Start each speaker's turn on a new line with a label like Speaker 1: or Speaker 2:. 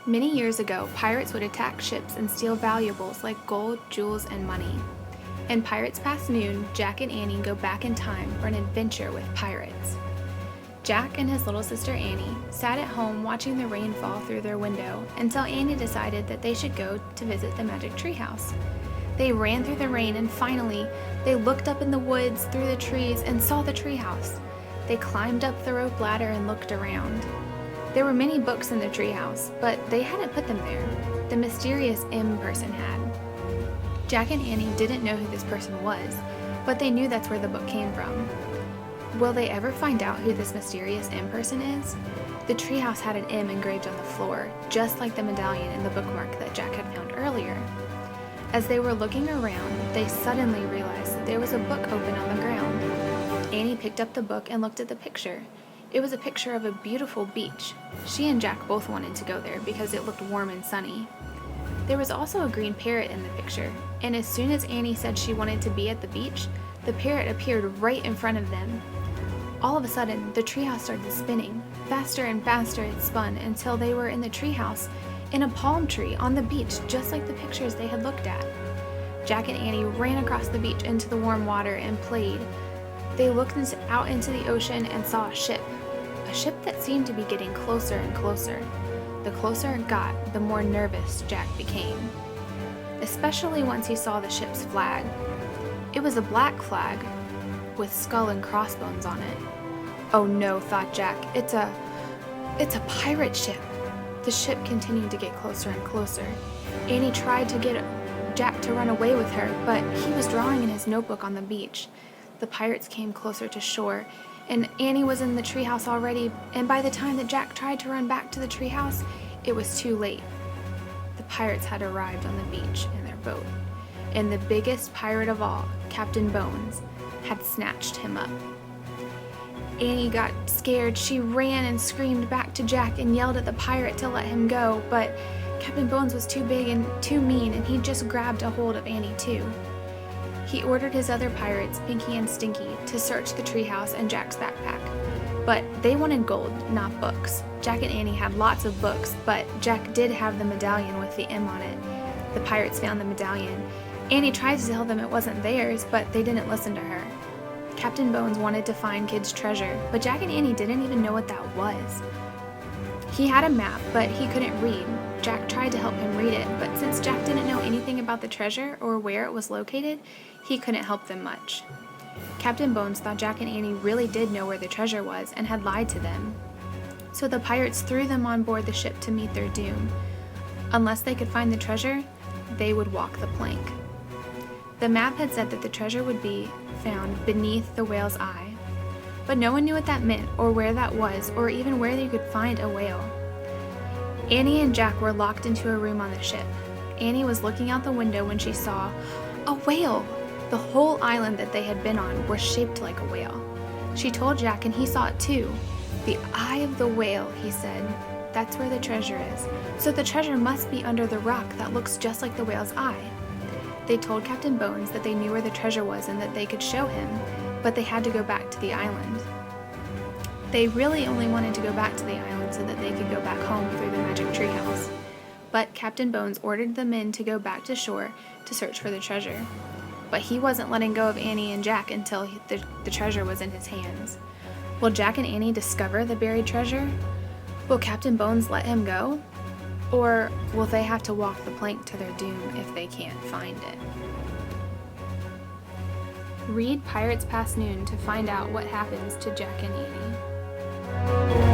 Speaker 1: Many years ago, pirates would attack ships and steal valuables like gold, jewels, and money. In Pirates Past Noon, Jack and Annie go back in time for an adventure with pirates. Jack and his little sister Annie sat at home watching the rain fall through their window until Annie decided that they should go to visit the magic treehouse. They ran through the rain and finally, they looked up in the woods through the trees and saw the treehouse. They climbed up the rope ladder and looked around. There were many books in the treehouse, but they hadn't put them there. The mysterious M person had. Jack and Annie didn't know who this person was, but they knew that's where the book came from. Will they ever find out who this mysterious M person is? The treehouse had an M engraved on the floor, just like the medallion in the bookmark that Jack had found earlier. As they were looking around, they suddenly realized that there was a book open on the ground. Annie picked up the book and looked at the picture. It was a picture of a beautiful beach. She and Jack both wanted to go there because it looked warm and sunny. There was also a green parrot in the picture, and as soon as Annie said she wanted to be at the beach, the parrot appeared right in front of them. All of a sudden, the treehouse started spinning. Faster and faster it spun until they were in the treehouse in a palm tree on the beach, just like the pictures they had looked at. Jack and Annie ran across the beach into the warm water and played. They looked out into the ocean and saw a ship that seemed to be getting closer and closer. The closer it got, the more nervous Jack became, especially once he saw the ship's flag. It was a black flag with skull and crossbones on it. Oh no, thought Jack, it's a pirate ship. The ship continued to get closer and closer. Annie tried to get Jack to run away with her, but he was drawing in his notebook on the beach. The pirates came closer to shore, and Annie was in the treehouse already, and by the time that Jack tried to run back to the treehouse, it was too late. The pirates had arrived on the beach in their boat, and the biggest pirate of all, Captain Bones, had snatched him up. Annie got scared. She ran and screamed back to Jack and yelled at the pirate to let him go, but Captain Bones was too big and too mean, and he just grabbed a hold of Annie too. He ordered his other pirates, Pinky and Stinky, to search the treehouse and Jack's backpack. But they wanted gold, not books. Jack and Annie had lots of books, but Jack did have the medallion with the M on it. The pirates found the medallion. Annie tried to tell them it wasn't theirs, but they didn't listen to her. Captain Bones wanted to find Kid's treasure, but Jack and Annie didn't even know what that was. He had a map, but he couldn't read. Jack tried to help him read it, but since Jack didn't know anything about the treasure or where it was located, he couldn't help them much. Captain Bones thought Jack and Annie really did know where the treasure was and had lied to them. So the pirates threw them on board the ship to meet their doom. Unless they could find the treasure, they would walk the plank. The map had said that the treasure would be found beneath the whale's eye, but no one knew what that meant or where that was or even where they could find a whale. Annie and Jack were locked into a room on the ship. Annie was looking out the window when she saw a whale. The whole island that they had been on was shaped like a whale. She told Jack and he saw it too. The eye of the whale, he said. That's where the treasure is. So the treasure must be under the rock that looks just like the whale's eye. They told Captain Bones that they knew where the treasure was and that they could show him, but they had to go back to the island. They really only wanted to go back to the island so that they could go back home through the magic treehouse. But Captain Bones ordered the men to go back to shore to search for the treasure. But he wasn't letting go of Annie and Jack until the treasure was in his hands. Will Jack and Annie discover the buried treasure? Will Captain Bones let him go? Or will they have to walk the plank to their doom if they can't find it? Read Pirates Past Noon to find out what happens to Jack and Annie.